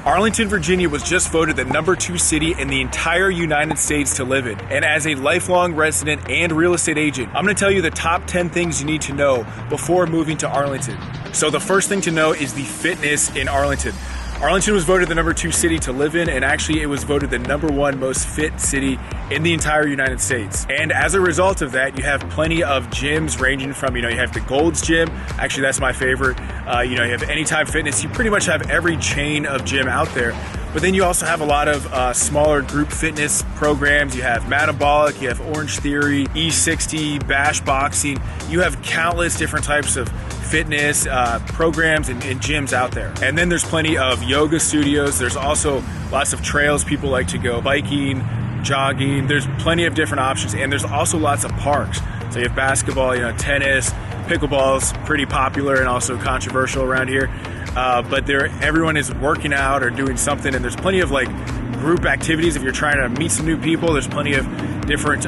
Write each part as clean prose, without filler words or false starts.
Arlington, Virginia was just voted the #2 city in the entire United States to live in. And as a lifelong resident and real estate agent, I'm gonna tell you the top 10 things you need to know before moving to Arlington. So the first thing to know is the fitness in Arlington. Arlington was voted the #2 city to live in, and actually it was voted the #1 most fit city in the entire United States. And as a result of that, you have plenty of gyms ranging from, you have the Gold's Gym. Actually, that's my favorite. You have Anytime Fitness. You pretty much have every chain of gym out there. But then you also have a lot of smaller group fitness programs. You have Metabolic, you have Orange Theory, E60, Bash Boxing. You have countless different types of fitness programs and gyms out there. And then there's plenty of yoga studios. There's also lots of trails people like to go biking, jogging. There's plenty of different options, and there's also lots of parks. So you have basketball, tennis, pickleball's pretty popular and also controversial around here. But everyone is working out or doing something, and there's plenty of group activities if you're trying to meet some new people. There's plenty of different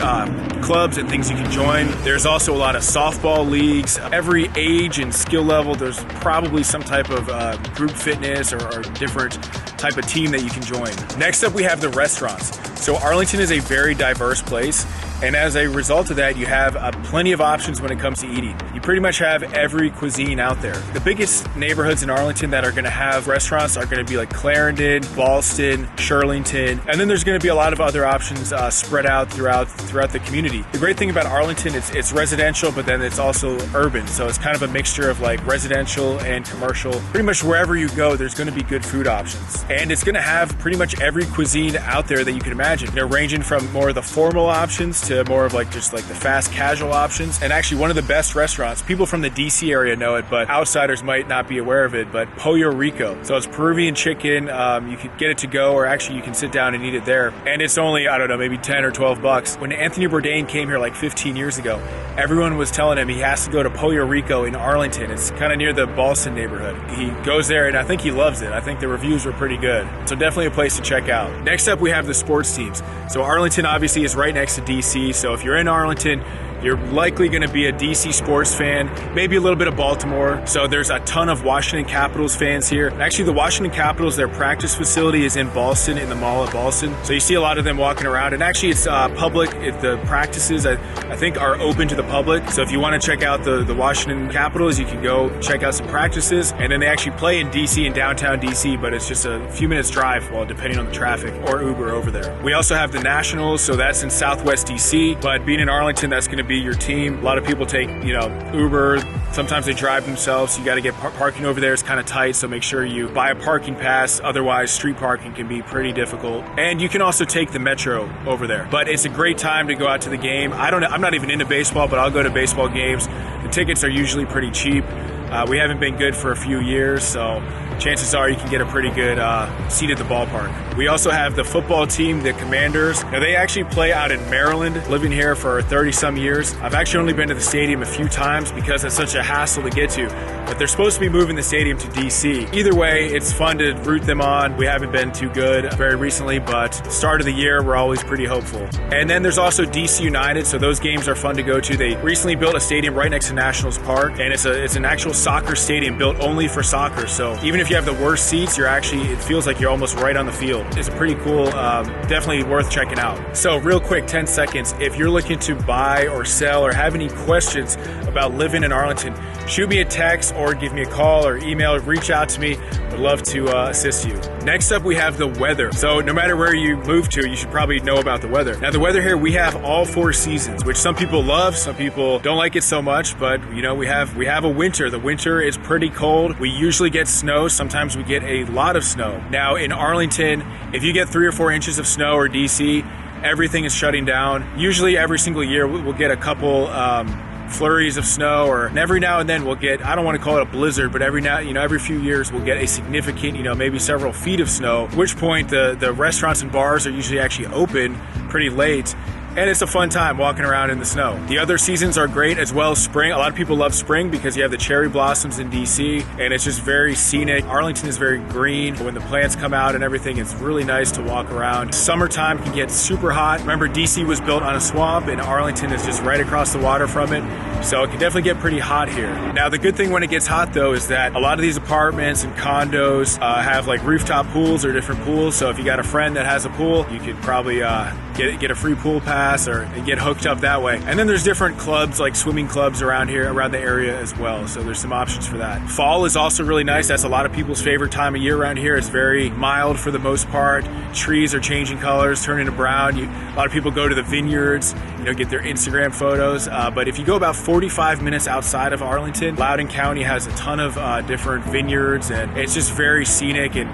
clubs and things you can join. There's also a lot of softball leagues. Every age and skill level, there's probably some type of group fitness or different type of team that you can join. Next up, we have the restaurants. So Arlington is a very diverse place, and as a result of that, you have plenty of options when it comes to eating. You pretty much have every cuisine out there. The biggest neighborhoods in Arlington that are going to have restaurants are going to be like Clarendon, Ballston, Shirlington, and then there's going to be a lot of other options spread out throughout the community. The great thing about Arlington, it's residential, but then it's also urban, so it's kind of a mixture of residential and commercial. Pretty much wherever you go, there's going to be good food options, and it's going to have pretty much every cuisine out there that you can imagine. They're ranging from more of the formal options to more of just the fast casual options. And actually one of the best restaurants, people from the DC area know it, but outsiders might not be aware of it, but Pollo Rico. So it's Peruvian chicken. You can get it to go, or actually you can sit down and eat it there. And it's only, I don't know, maybe 10 or 12 bucks. When Anthony Bourdain came here 15 years ago, everyone was telling him he has to go to Pollo Rico in Arlington. It's kind of near the Ballston neighborhood. He goes there and I think he loves it. I think the reviews were pretty good. So definitely a place to check out. Next up, we have the sports teams. So Arlington obviously is right next to DC. So if you're in Arlington, you're likely going to be a DC sports fan, maybe a little bit of Baltimore. So there's a ton of Washington Capitals fans here. Actually, the Washington Capitals, their practice facility is in Ballston, in the mall at Ballston. So you see a lot of them walking around, and actually it's public. The practices, I think, are open to the public. So if you want to check out the Washington Capitals, you can go check out some practices. And then they actually play in DC, in downtown DC, but it's just a few minutes drive, well, depending on the traffic, or Uber over there. We also have the Nationals, so that's in Southwest DC, but being in Arlington, that's going to be your team. A lot of people take, Uber. Sometimes they drive themselves. You got to get parking over there. It's kind of tight, so make sure you buy a parking pass. Otherwise, street parking can be pretty difficult. And you can also take the Metro over there. But it's a great time to go out to the game. I'm not even into baseball, but I'll go to baseball games. The tickets are usually pretty cheap. We haven't been good for a few years, so chances are you can get a pretty good seat at the ballpark. We also have the football team, the Commanders. Now, they actually play out in Maryland, living here for 30-some years. I've actually only been to the stadium a few times because it's such a hassle to get to, but they're supposed to be moving the stadium to DC. Either way, it's fun to root them on. We haven't been too good very recently, but start of the year, we're always pretty hopeful. And then there's also DC United, so those games are fun to go to. They recently built a stadium right next to Nationals Park, and it's an actual soccer stadium built only for soccer. So even if you have the worst seats, it feels like you're almost right on the field. It's pretty cool, definitely worth checking out. So real quick, 10 seconds, if you're looking to buy or sell or have any questions about living in Arlington, shoot me a text or give me a call or email, reach out to me. Would love to assist you. Next up, we have the weather. So no matter where you move to, you should probably know about the weather. Now, the weather here, we have all 4 seasons, which some people love, some people don't like it so much, but we have a winter. The winter is pretty cold. We usually get snow. Sometimes we get a lot of snow. Now in Arlington, if you get 3 or 4 inches of snow, or DC, everything is shutting down. Usually every single year we'll get a couple flurries of snow, and every now and then we'll get, I don't want to call it a blizzard, but every few years we'll get a significant, maybe several feet of snow, at which point the restaurants and bars are usually actually open pretty late. and it's a fun time walking around in the snow. The other seasons are great as well. Spring, a lot of people love spring because you have the cherry blossoms in DC, and it's just very scenic. Arlington is very green. When the plants come out and everything, it's really nice to walk around. Summertime can get super hot. Remember, DC was built on a swamp, and Arlington is just right across the water from it, so it can definitely get pretty hot here. Now, the good thing when it gets hot, though, is that a lot of these apartments and condos have like rooftop pools or different pools, so if you got a friend that has a pool, you could probably get a free pool pass or get hooked up that way. And then there's different clubs, like swimming clubs around here, around the area as well, so there's some options for that. Fall is also really nice. That's a lot of people's favorite time of year around here. It's very mild for the most part. Trees are changing colors, turning to brown. A lot of people go to the vineyards, get their Instagram photos. But if you go about 45 minutes outside of Arlington, Loudoun County has a ton of different vineyards, and it's just very scenic. And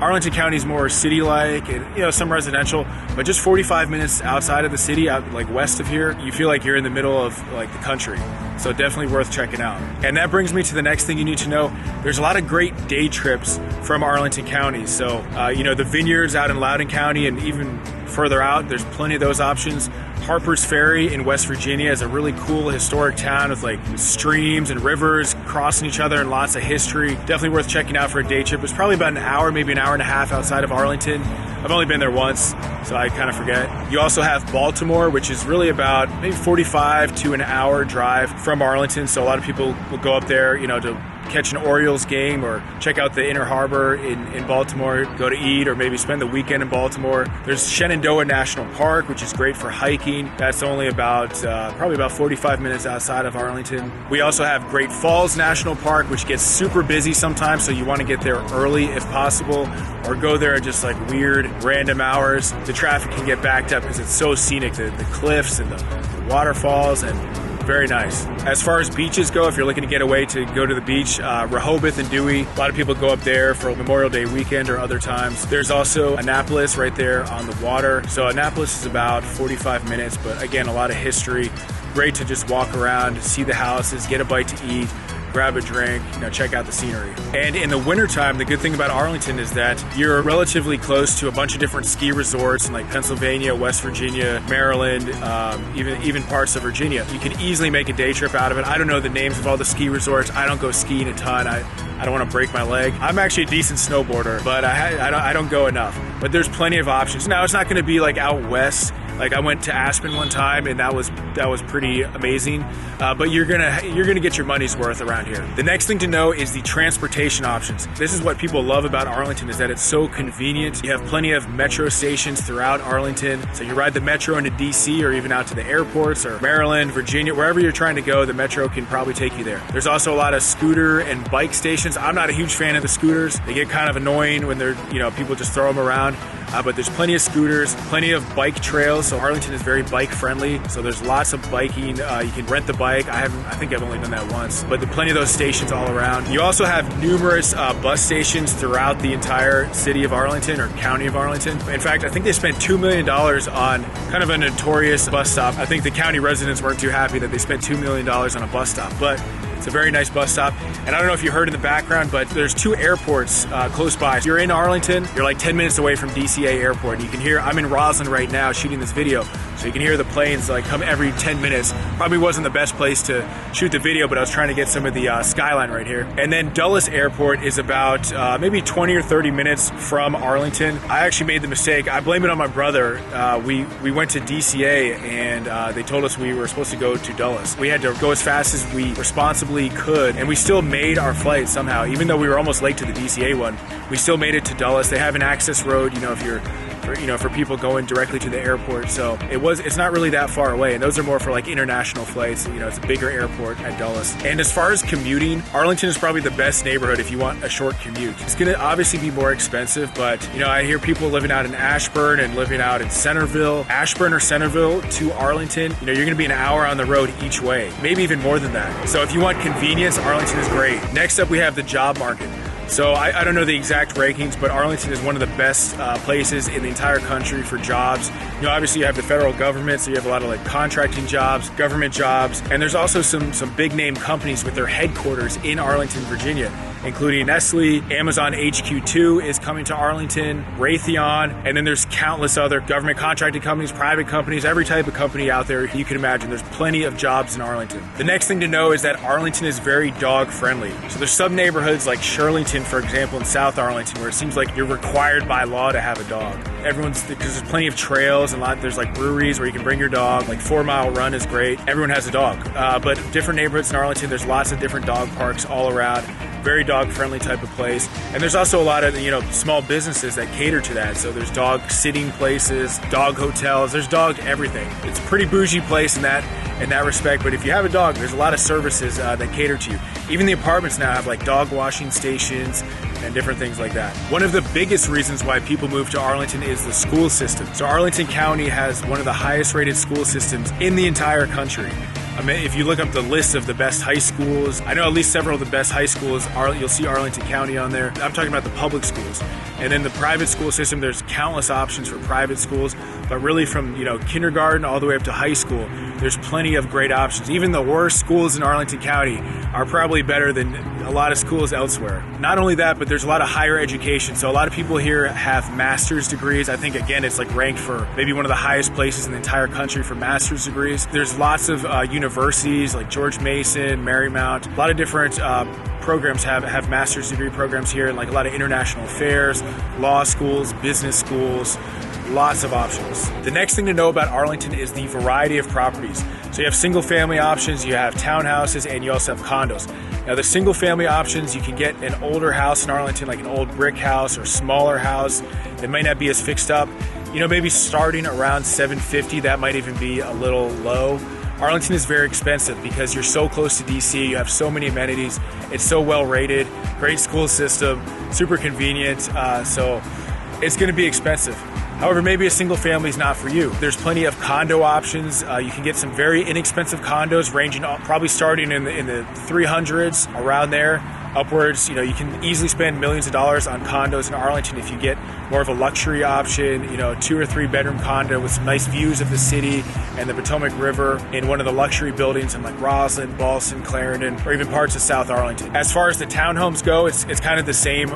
Arlington County is more city-like, and some residential, but just 45 minutes outside of the city, out like west of here, you feel like you're in the middle of like the country. So definitely worth checking out. And that brings me to the next thing you need to know. There's a lot of great day trips from Arlington County. So the vineyards out in Loudoun County, and even further out, there's plenty of those options. Harper's Ferry in West Virginia is a really cool historic town with like streams and rivers crossing each other and lots of history. Definitely worth checking out for a day trip. It's probably about an hour, maybe an hour and a half outside of Arlington. I've only been there once, so I kind of forget. You also have Baltimore, which is really about maybe 45 to an hour drive from Arlington. So a lot of people will go up there, to catch an Orioles game or check out the Inner Harbor in Baltimore, go to eat, or maybe spend the weekend in Baltimore. There's Shenandoah National Park, which is great for hiking. That's only probably about 45 minutes outside of Arlington. We also have Great Falls National Park, which gets super busy sometimes, so you want to get there early if possible, or go there at just like weird random hours. The traffic can get backed up because it's so scenic, the cliffs and the waterfalls, and very nice. As far as beaches go, if you're looking to get away to go to the beach, Rehoboth and Dewey, a lot of people go up there for Memorial Day weekend or other times. There's also Annapolis right there on the water. So Annapolis is about 45 minutes, but again, a lot of history. Great to just walk around, see the houses, get a bite to eat, grab a drink, check out the scenery. And in the wintertime, the good thing about Arlington is that you're relatively close to a bunch of different ski resorts in like Pennsylvania, West Virginia, Maryland, even parts of Virginia. You can easily make a day trip out of it. I don't know the names of all the ski resorts. I don't go skiing a ton. I don't want to break my leg. I'm actually a decent snowboarder, but I don't go enough. But there's plenty of options. Now, it's not going to be like out west. Like I went to Aspen one time, and that was pretty amazing. But you're gonna get your money's worth around here. The next thing to know is the transportation options. This is what people love about Arlington, is that it's so convenient. You have plenty of metro stations throughout Arlington. So you ride the metro into DC or even out to the airports or Maryland, Virginia, wherever you're trying to go, the metro can probably take you there. There's also a lot of scooter and bike stations. I'm not a huge fan of the scooters. They get kind of annoying when they're, people just throw them around. But there's plenty of scooters, plenty of bike trails. So Arlington is very bike friendly. So there's lots of biking. You can rent the bike. I think I've only done that once, but there's plenty of those stations all around. You also have numerous bus stations throughout the entire city of Arlington or county of Arlington. In fact, I think they spent $2 million on kind of a notorious bus stop. I think the county residents weren't too happy that they spent $2 million on a bus stop, but it's a very nice bus stop. And I don't know if you heard in the background, but there's two airports close by. If you're in Arlington, you're like 10 minutes away from DCA Airport. And you can hear, I'm in Roslyn right now shooting this video, so you can hear the planes like come every 10 minutes. Probably wasn't the best place to shoot the video, but I was trying to get some of the skyline right here. And then Dulles Airport is about maybe 20 or 30 minutes from Arlington. I actually made the mistake. I blame it on my brother. We went to DCA, and they told us we were supposed to go to Dulles. We had to go as fast as we responsibly could, and we still made our flight somehow. Even though we were almost late to the DCA one, we still made it to Dulles. They have an access road, if you're for people going directly to the airport. So it's not really that far away, and those are more for like international flights. It's a bigger airport at Dulles. And as far as commuting, Arlington is probably the best neighborhood if you want a short commute. It's gonna obviously be more expensive, but I hear people living out in Ashburn and living out in Centerville. Ashburn or Centerville to Arlington, you're gonna be an hour on the road each way, maybe even more than that. So if you want convenience, Arlington is great. Next up, we have the job market. So I don't know the exact rankings, but Arlington is one of the best places in the entire country for jobs. Obviously you have the federal government, so you have a lot of like contracting jobs, government jobs, and there's also some big name companies with their headquarters in Arlington, Virginia. including Nestle, Amazon HQ2 is coming to Arlington, Raytheon, and then there's countless other government contracted companies, private companies, every type of company out there you can imagine. There's plenty of jobs in Arlington. The next thing to know is that Arlington is very dog friendly. So there's some neighborhoods like Shirlington, for example, in South Arlington, where it seems like you're required by law to have a dog. Because there's plenty of trails and there's like breweries where you can bring your dog. Like 4 Mile Run is great. Everyone has a dog. But different neighborhoods in Arlington, there's lots of different dog parks all around. Very dog friendly type of place. And there's also a lot of, small businesses that cater to that. So there's dog sitting places, dog hotels, there's dog everything. It's a pretty bougie place in that respect, but if you have a dog, there's a lot of services that cater to you. Even the apartments now have like dog washing stations and different things like that. One of the biggest reasons why people move to Arlington is the school system. So Arlington County has one of the highest rated school systems in the entire country. I mean, if you look up the list of the best high schools, I know at least several of the best high schools, you'll see Arlington County on there. I'm talking about the public schools. And then the private school system, there's countless options for private schools, but really from kindergarten all the way up to high school, there's plenty of great options. Even the worst schools in Arlington County are probably better than a lot of schools elsewhere. Not only that, but there's a lot of higher education. So a lot of people here have master's degrees. I think, again, it's like ranked for maybe one of the highest places in the entire country for master's degrees. There's lots of universities like George Mason, Marymount, a lot of different programs have master's degree programs here, and like a lot of international affairs, law schools, business schools, lots of options. The next thing to know about Arlington is the variety of properties. So you have single family options, you have townhouses, and you also have condos. Now the single family options, you can get an older house in Arlington, like an old brick house or smaller house that might not be as fixed up. Maybe starting around $750, that might even be a little low. Arlington is very expensive because you're so close to DC, you have so many amenities, it's so well rated, great school system, super convenient, so it's going to be expensive. However, maybe a single family is not for you. There's plenty of condo options. You can get some very inexpensive condos ranging probably starting in the 300s, around there, upwards. You can easily spend millions of dollars on condos in Arlington if you get more of a luxury option, 2 or 3 bedroom condo with some nice views of the city and the Potomac River in one of the luxury buildings in like Roslyn, Ballston, Clarendon, or even parts of South Arlington. As far as the townhomes go, it's kind of the same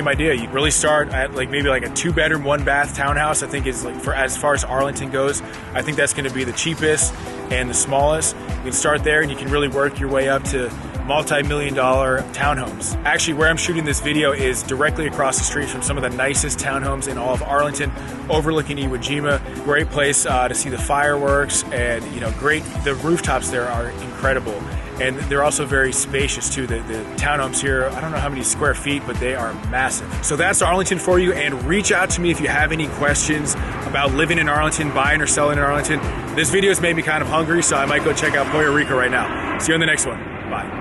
idea. You really start at maybe a 2-bedroom, 1-bath townhouse. I think is as far as Arlington goes, I think that's going to be the cheapest and the smallest. You can start there and you can really work your way up to multi-million-dollar townhomes. Actually, where I'm shooting this video is directly across the street from some of the nicest townhomes in all of Arlington, overlooking Iwo Jima. Great place to see the fireworks, and great. The rooftops there are incredible, and they're also very spacious too. The townhomes here, I don't know how many square feet, but they are massive. So that's Arlington for you, and reach out to me if you have any questions about living in Arlington, buying or selling in Arlington. This video has made me kind of hungry, so I might go check out Puerto Rico right now. See you on the next one. Bye.